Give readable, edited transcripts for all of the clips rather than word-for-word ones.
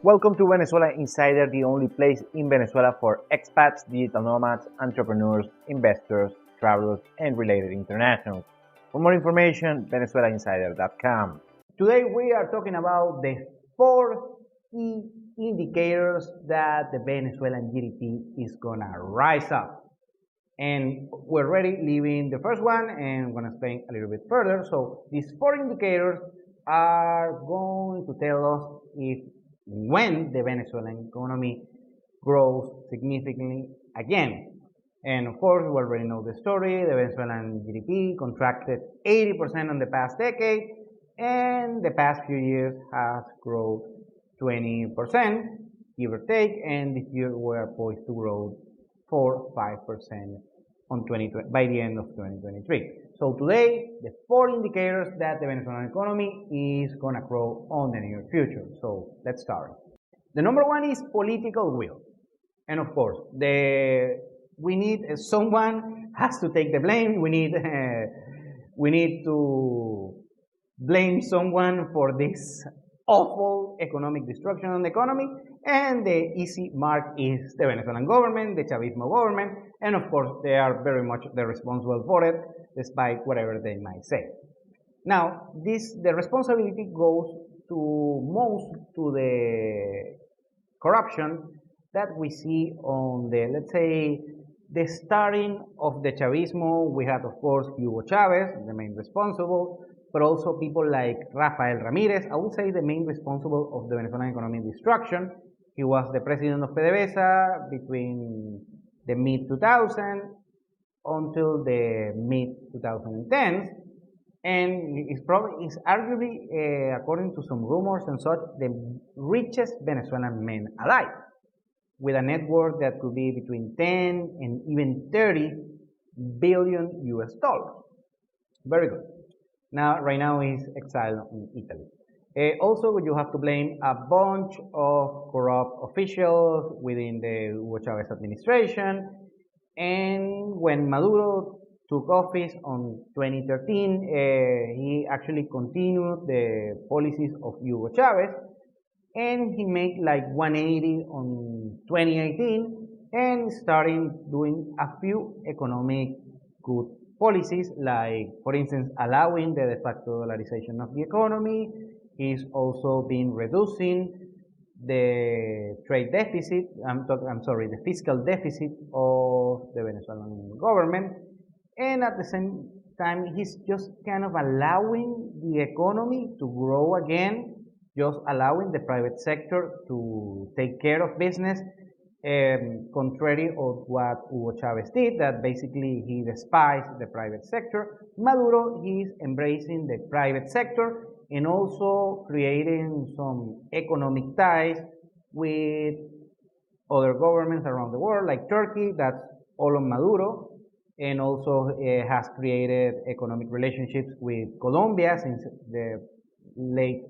Welcome to Venezuela Insider, the only place in Venezuela for expats, digital nomads, entrepreneurs, investors, travelers, and related internationals. For more information, venezuelainsider.com. Today we are talking about the 4 key indicators that the Venezuelan GDP is gonna rise up. And we're already leaving the first one and I'm gonna explain a little bit further. So these 4 indicators are going to tell us when the Venezuelan economy grows significantly again. And of course, we already know the story. The Venezuelan GDP contracted 80% in the past decade, and the past few years has grown 20%, give or take, and this year we are poised to grow 4-5% by the end of 2023. So today, the 4 indicators that the Venezuelan economy is gonna grow on the near future. So let's start. The number 1 is political will. And of course, we need someone has to take the blame. We need to blame someone for this awful economic destruction on the economy, and the easy mark is the Venezuelan government, the Chavismo government, and of course they are very much responsible for it, despite whatever they might say. Now, the responsibility goes to the corruption that we see on let's say, the starting of the Chavismo. We had, of course, Hugo Chavez, the main responsible, but also people like Rafael Ramirez. I would say the main responsible of the Venezuelan economic destruction. He was the president of PDVSA between the mid-2000s until the mid-2010s, and is arguably, according to some rumors and such, the richest Venezuelan man alive, with a net worth that could be between 10 and even 30 billion US dollars. Very good. Now, right now he's exiled in Italy. Also, you have to blame a bunch of corrupt officials within the Hugo Chavez administration. And when Maduro took office on 2013, he actually continued the policies of Hugo Chavez, and he made like 180 on 2018 and started doing a few economic good policies, like, for instance, allowing the de facto dollarization of the economy. He's also been reducing the trade deficit, the fiscal deficit of the Venezuelan government, and at the same time, he's just kind of allowing the economy to grow again, just allowing the private sector to take care of business, contrary of what Hugo Chavez did, that basically he despised the private sector. Maduro, he's embracing the private sector and also creating some economic ties with other governments around the world, like Turkey, that's all on Maduro, and also has created economic relationships with Colombia since the late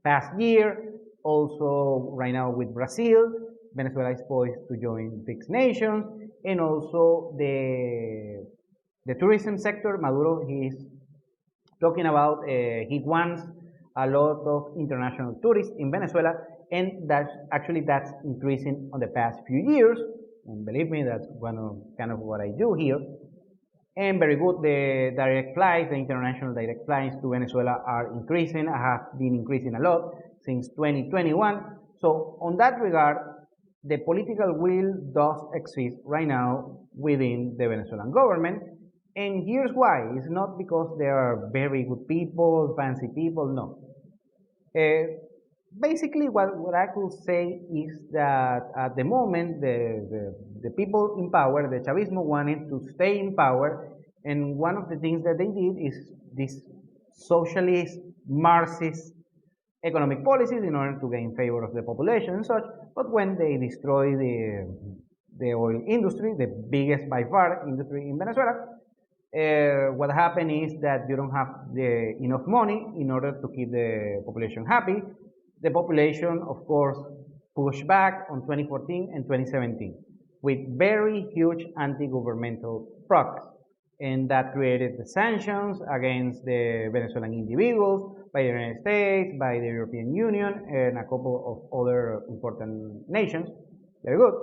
past year. Also, right now with Brazil, Venezuela is poised to join BRICS nations, and also the tourism sector. Maduro, he's talking about he wants a lot of international tourists in Venezuela, and that's increasing on the past few years. And believe me, that's kind of what I do here. And very good, the direct flights, the international direct flights to Venezuela are increasing, have been increasing a lot since 2021. So on that regard, the political will does exist right now within the Venezuelan government. And here's why. It's not because they are very good people, fancy people, no. Basically, what I could say is that at the moment, the people in power, the Chavismo, wanted to stay in power, and one of the things that they did is this socialist, Marxist economic policies in order to gain favor of the population and such. But when they destroy the oil industry, the biggest by far industry in Venezuela, what happened is that you don't have enough money in order to keep the population happy. The population, of course, pushed back on 2014 and 2017 with very huge anti-governmental protests. and that created the sanctions against the Venezuelan individuals by the United States, by the European Union, and a couple of other important nations. Very good.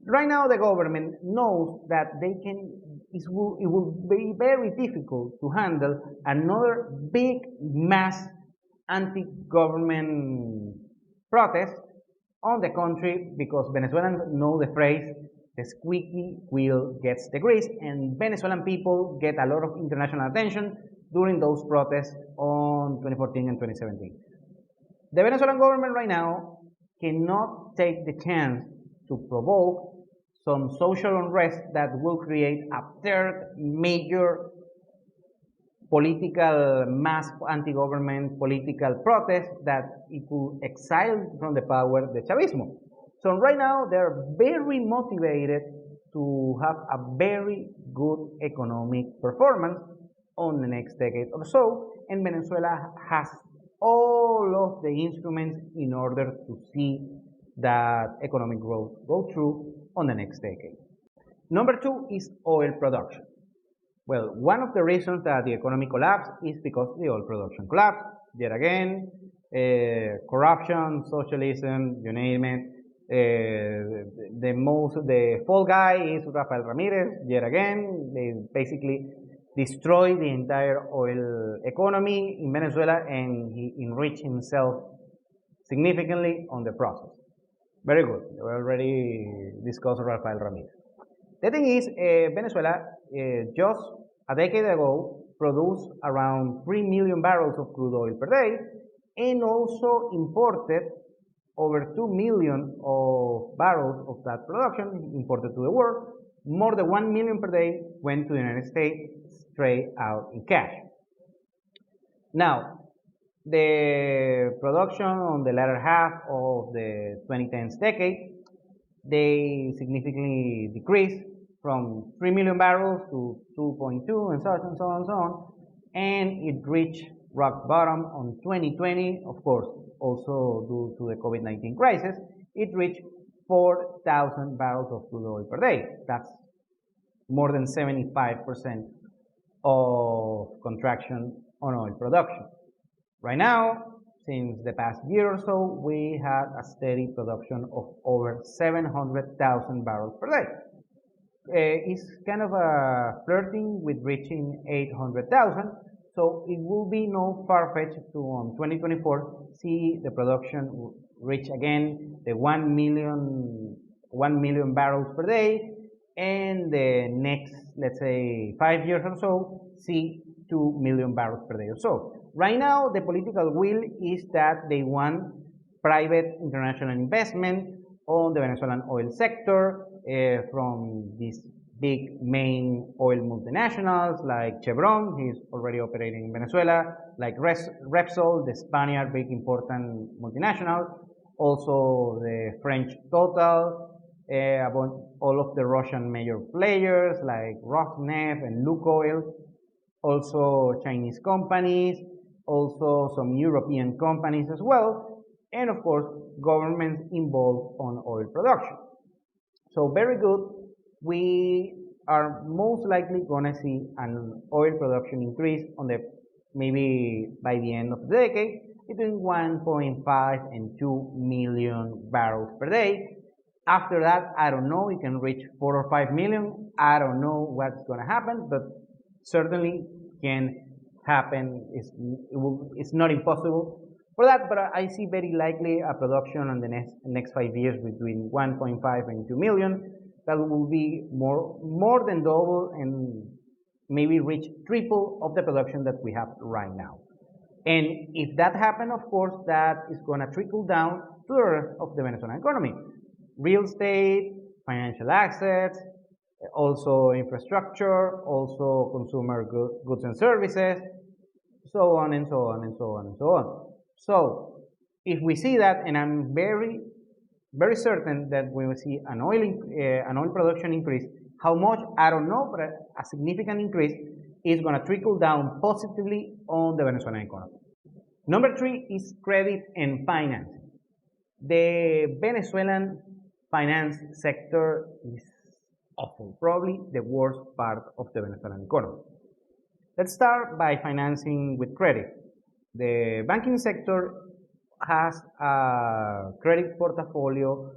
Right now, the government knows that it will be very difficult to handle another big mass anti-government protest on the country, because Venezuelans know the phrase, the squeaky wheel gets the grease, and Venezuelan people get a lot of international attention during those protests on 2014 and 2017. The Venezuelan government right now cannot take the chance to provoke some social unrest that will create a third major political mass anti-government political protest that it will exile from the power the Chavismo. So right now they're very motivated to have a very good economic performance on the next decade or so, and Venezuela has all of the instruments in order to see that economic growth go through on the next decade. Number two is oil production. Well, one of the reasons that the economy collapsed is because the oil production collapsed. Yet again, corruption, socialism, you name it. The fall guy is Rafael Ramirez. Yet again, they basically destroyed the entire oil economy in Venezuela, and he enriched himself significantly on the process. Very good. We already discussed Rafael Ramirez. The thing is, Venezuela just a decade ago produced around 3 million barrels of crude oil per day, and also imported over 2 million of barrels of that production imported to the world. More than 1 million per day went to the United States straight out in cash. Now, the production on the latter half of the 2010s decade, they significantly decreased from 3 million barrels to 2.2 and so on and so on and so on, and it reached rock bottom on 2020, of course, also due to the COVID-19 crisis. It reached 4,000 barrels of crude oil per day. That's more than 75% of contraction on oil production. Right now, since the past year or so, we had a steady production of over 700,000 barrels per day. It's kind of flirting with reaching 800,000, so it will be no far-fetched to on 2024 see the production reach again the 1 million barrels per day, and the next, let's say, 5 years or so, see 2 million barrels per day or so. Right now, the political will is that they want private international investment on the Venezuelan oil sector from these big main oil multinationals like Chevron, he's already operating in Venezuela, like Repsol, the Spaniard big important multinational, also the French Total, about all of the Russian major players like Rosneft and Lukoil, also Chinese companies, also some European companies as well, and of course governments involved on oil production. So very good. We are most likely going to see an oil production increase on the maybe by the end of the decade between 1.5 and 2 million barrels per day. After that, I don't know, it can reach 4 or 5 million. I don't know what's going to happen, but certainly can happen. It's not impossible for that, but I see very likely a production in the next 5 years between 1.5 and 2 million. That will be more than double and maybe reach triple of the production that we have right now. And if that happens, of course, that is going to trickle down to the rest of the Venezuelan economy. Real estate, financial assets, also infrastructure, also consumer goods and services, so on and so on and so on and so on. So if we see that, and I'm very certain that we will see an oil production increase, how much, I don't know, but a significant increase is going to trickle down positively on the Venezuelan economy. Number three is credit and finance. The Venezuelan finance sector is awful, probably the worst part of the Venezuelan economy. Let's start by financing with credit. The banking sector has a credit portfolio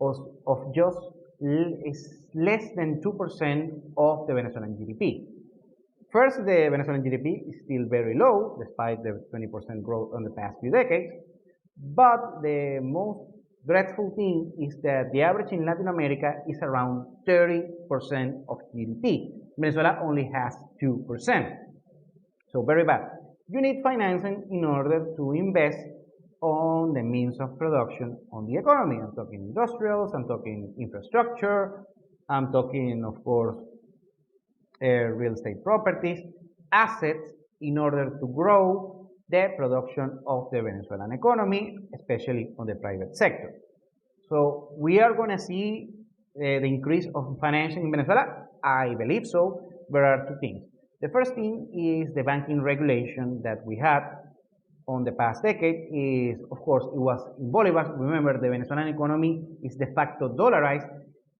of just is less than 2% of the Venezuelan GDP. First, the Venezuelan GDP is still very low, despite the 20% growth in the past few decades. But the most dreadful thing is that the average in Latin America is around 30% of GDP. Venezuela only has 2%. So very bad. You need financing in order to invest on the means of production on the economy. I'm talking industrials, I'm talking infrastructure, I'm talking, of course, real estate properties, assets in order to grow the production of the Venezuelan economy, especially on the private sector. So we are going to see the increase of financing in Venezuela? I believe so. There are two things. The first thing is the banking regulation that we had on the past decade is, of course, it was in Bolivars. Remember, the Venezuelan economy is de facto dollarized,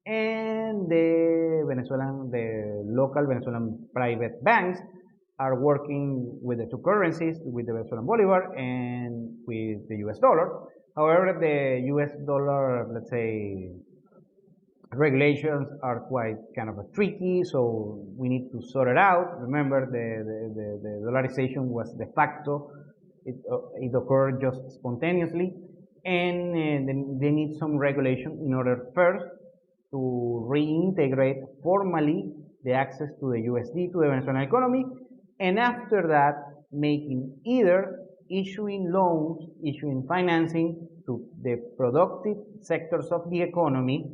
and the local Venezuelan private banks are working with the two currencies, with the Venezuelan Bolivar and with the US dollar. However, the US dollar, let's say, regulations are quite kind of tricky, so we need to sort it out. Remember, the dollarization was de facto. It occurred just spontaneously, and they need some regulation in order first to reintegrate formally the access to the USD to the Venezuelan economy, and after that, making either issuing loans, issuing financing to the productive sectors of the economy,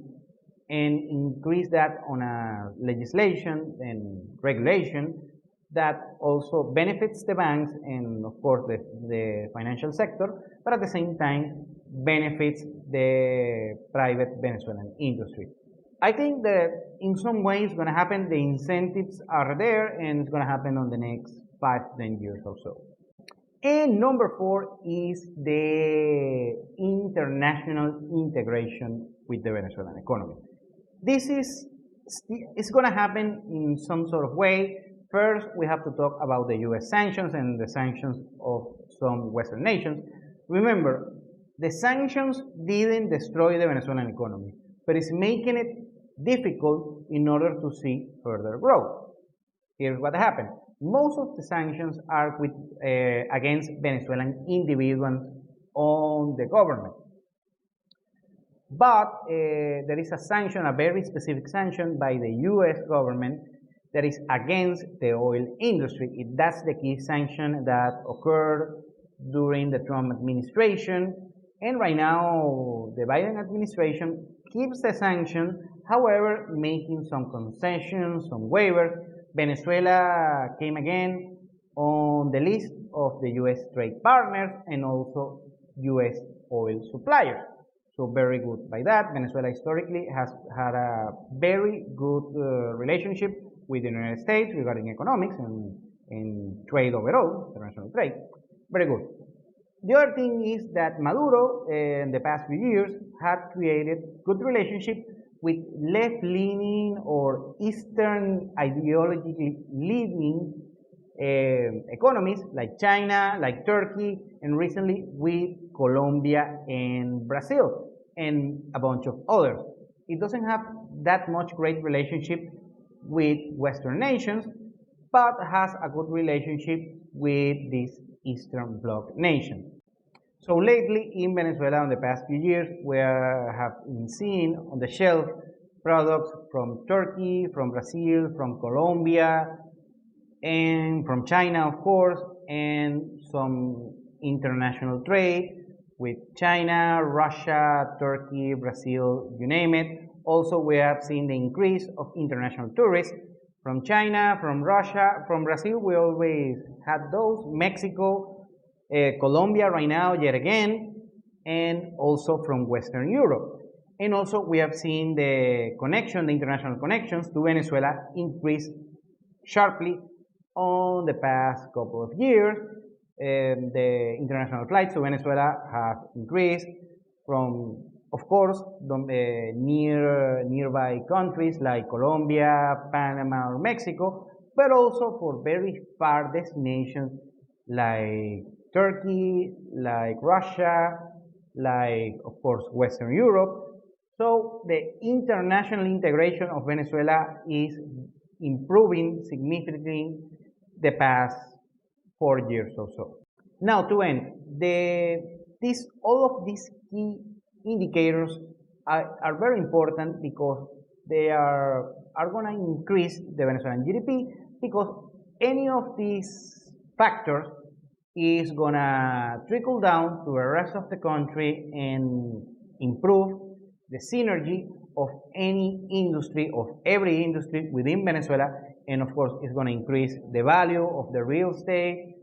and increase that on a legislation and regulation that also benefits the banks and, of course, the financial sector, but at the same time benefits the private Venezuelan industry. I think that in some way it's going to happen. The incentives are there, and it's going to happen on the next 5-10 years or so. And number 4 is the international integration with the Venezuelan economy. This is it's going to happen in some sort of way. First, we have to talk about the US sanctions and the sanctions of some Western nations. Remember, the sanctions didn't destroy the Venezuelan economy, but it's making it difficult in order to see further growth. Here's what happened. Most of the sanctions are against Venezuelan individuals on the government. But there is a sanction, a very specific sanction by the US government that is against the oil industry. That's the key sanction that occurred during the Trump administration. And right now, the Biden administration keeps the sanction, however, making some concessions, some waivers. Venezuela came again on the list of the US trade partners and also US oil suppliers. So very good by that. Venezuela historically has had a very good relationship with the United States regarding economics and trade overall, international trade. Very good. The other thing is that Maduro, in the past few years, had created good relationship with left-leaning or Eastern ideologically leaning economies like China, like Turkey, and recently with Colombia and Brazil, and a bunch of others. It doesn't have that much great relationship with Western nations, but has a good relationship with these Eastern Bloc nations. So lately in Venezuela, in the past few years, we have been seeing on the shelf products from Turkey, from Brazil, from Colombia, and from China, of course, and some international trade with China, Russia, Turkey, Brazil, you name it. Also, we have seen the increase of international tourists from China, from Russia, from Brazil. We always had those. Mexico, Colombia right now, yet again, and also from Western Europe. And also, we have seen the connection, the international connections to Venezuela increase sharply on the past couple of years. The international flights to Venezuela have increased from Of course, nearby countries like Colombia, Panama, or Mexico, but also for very far destinations like Turkey, like Russia, like, of course, Western Europe. So the international integration of Venezuela is improving significantly the past 4 years or so. Now to end, all of these key indicators are very important because they are going to increase the Venezuelan GDP, because any of these factors is going to trickle down to the rest of the country and improve the synergy of any industry, of every industry within Venezuela, and of course it's going to increase the value of the real estate,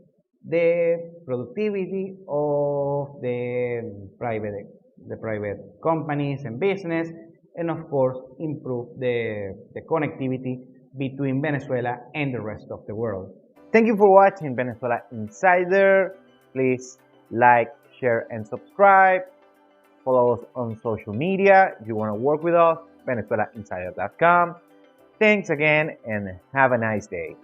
the productivity of the private companies and business, and of course improve the connectivity between Venezuela and the rest of the world. Thank you for watching Venezuela Insider. Please like, share, and subscribe. Follow us on social media. If you want to work with us, VenezuelaInsider.com. Thanks again and have a nice day.